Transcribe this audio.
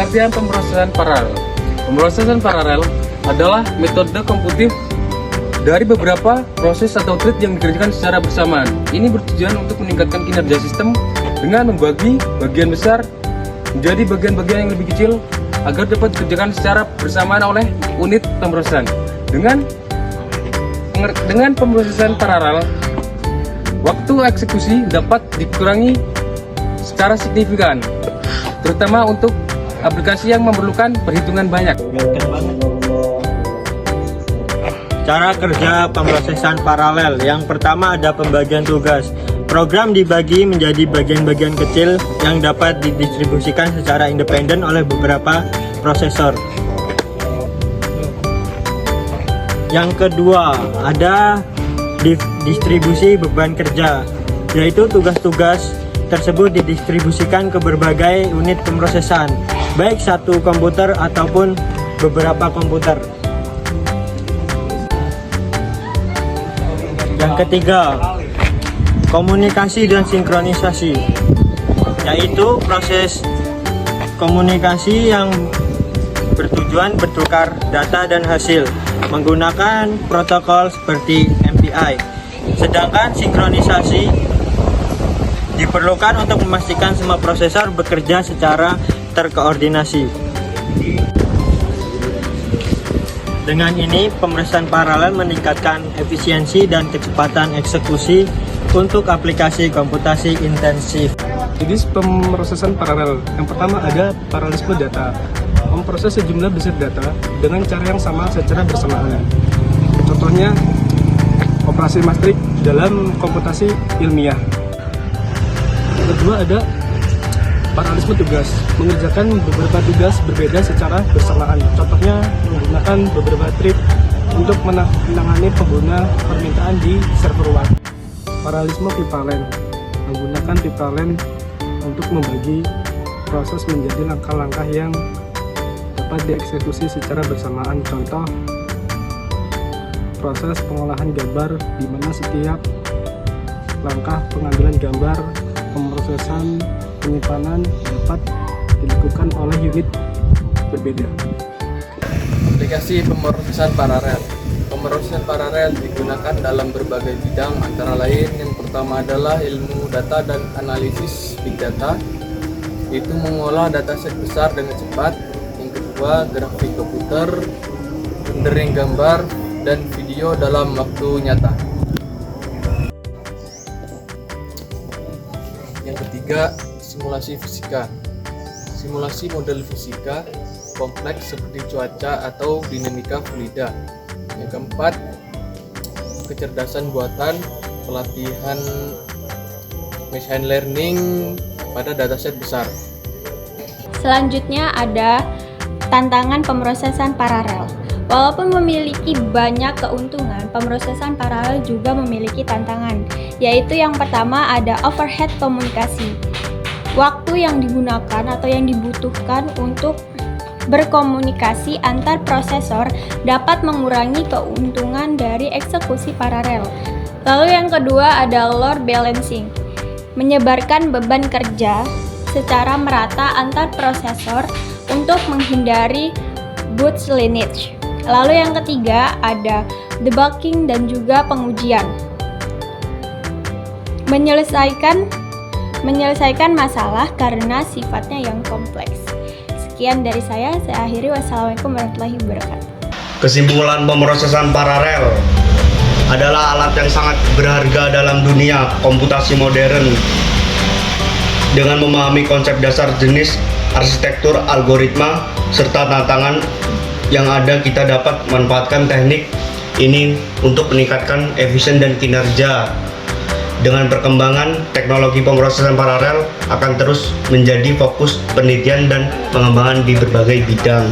Pengertian pemrosesan paralel. Pemrosesan paralel adalah metode komputif dari beberapa proses atau thread yang dikerjakan secara bersamaan. Ini bertujuan untuk meningkatkan kinerja sistem dengan membagi bagian besar menjadi bagian-bagian yang lebih kecil agar dapat dikerjakan secara bersamaan oleh unit pemrosesan. Dengan pemrosesan paralel, waktu eksekusi dapat dikurangi secara signifikan, terutama untuk aplikasi yang memerlukan perhitungan banyak. Cara kerja pemrosesan paralel. Yang pertama ada pembagian tugas. Program dibagi menjadi bagian-bagian kecil yang dapat didistribusikan secara independen oleh beberapa prosesor. Yang kedua ada distribusi beban kerja, yaitu tugas-tugas tersebut didistribusikan ke berbagai unit pemrosesan, baik satu komputer ataupun beberapa komputer. Yang ketiga, komunikasi dan sinkronisasi, yaitu proses komunikasi yang bertujuan bertukar data dan hasil menggunakan protokol seperti MPI. Sedangkan sinkronisasi diperlukan untuk memastikan semua prosesor bekerja secara terkoordinasi. Dengan ini, pemrosesan paralel meningkatkan efisiensi dan kecepatan eksekusi untuk aplikasi komputasi intensif. Jenis pemrosesan paralel. Yang pertama ada paralelisme data. Memproses sejumlah besar data dengan cara yang sama secara bersamaan. Contohnya, operasi matrik dalam komputasi ilmiah. Yang kedua ada paralelisme tugas, mengerjakan beberapa tugas berbeda secara bersamaan. Contohnya menggunakan beberapa thread untuk menangani pengguna permintaan di server web. Paralelisme ekvivalen, menggunakan ekvivalen untuk membagi proses menjadi langkah-langkah yang dapat dieksekusi secara bersamaan. Contoh, proses pengolahan gambar di mana setiap langkah pengambilan gambar, pemrosesan, penyimpanan dapat dilakukan oleh unit berbeda. Aplikasi pemrosesan paralel. Pemrosesan paralel digunakan dalam berbagai bidang, antara lain yang pertama adalah ilmu data dan analisis big data, itu mengolah dataset besar dengan cepat. Yang kedua, grafik komputer, rendering gambar dan video dalam waktu nyata. Yang ketiga, simulasi fisika. Simulasi model fisika kompleks seperti cuaca atau dinamika fluida. Yang keempat, kecerdasan buatan, pelatihan machine learning pada dataset besar. Selanjutnya ada tantangan pemrosesan paralel. Walaupun memiliki banyak keuntungan, pemrosesan paralel juga memiliki tantangan, yaitu yang pertama ada overhead komunikasi. Waktu yang digunakan atau yang dibutuhkan untuk berkomunikasi antar prosesor dapat mengurangi keuntungan dari eksekusi paralel. Lalu yang kedua ada load balancing, menyebarkan beban kerja secara merata antar prosesor untuk menghindari boot lineage. Lalu yang ketiga ada debugging dan juga pengujian, menyelesaikan masalah karena sifatnya yang kompleks. Sekian dari saya akhiri. Wassalamualaikum warahmatullahi wabarakatuh. Kesimpulan, pemrosesan paralel adalah alat yang sangat berharga dalam dunia komputasi modern. Dengan memahami konsep dasar jenis, arsitektur, algoritma, serta tantangan yang ada, kita dapat memanfaatkan teknik ini untuk meningkatkan efisien dan kinerja. Dengan perkembangan teknologi pemrosesan paralel akan terus menjadi fokus penelitian dan pengembangan di berbagai bidang.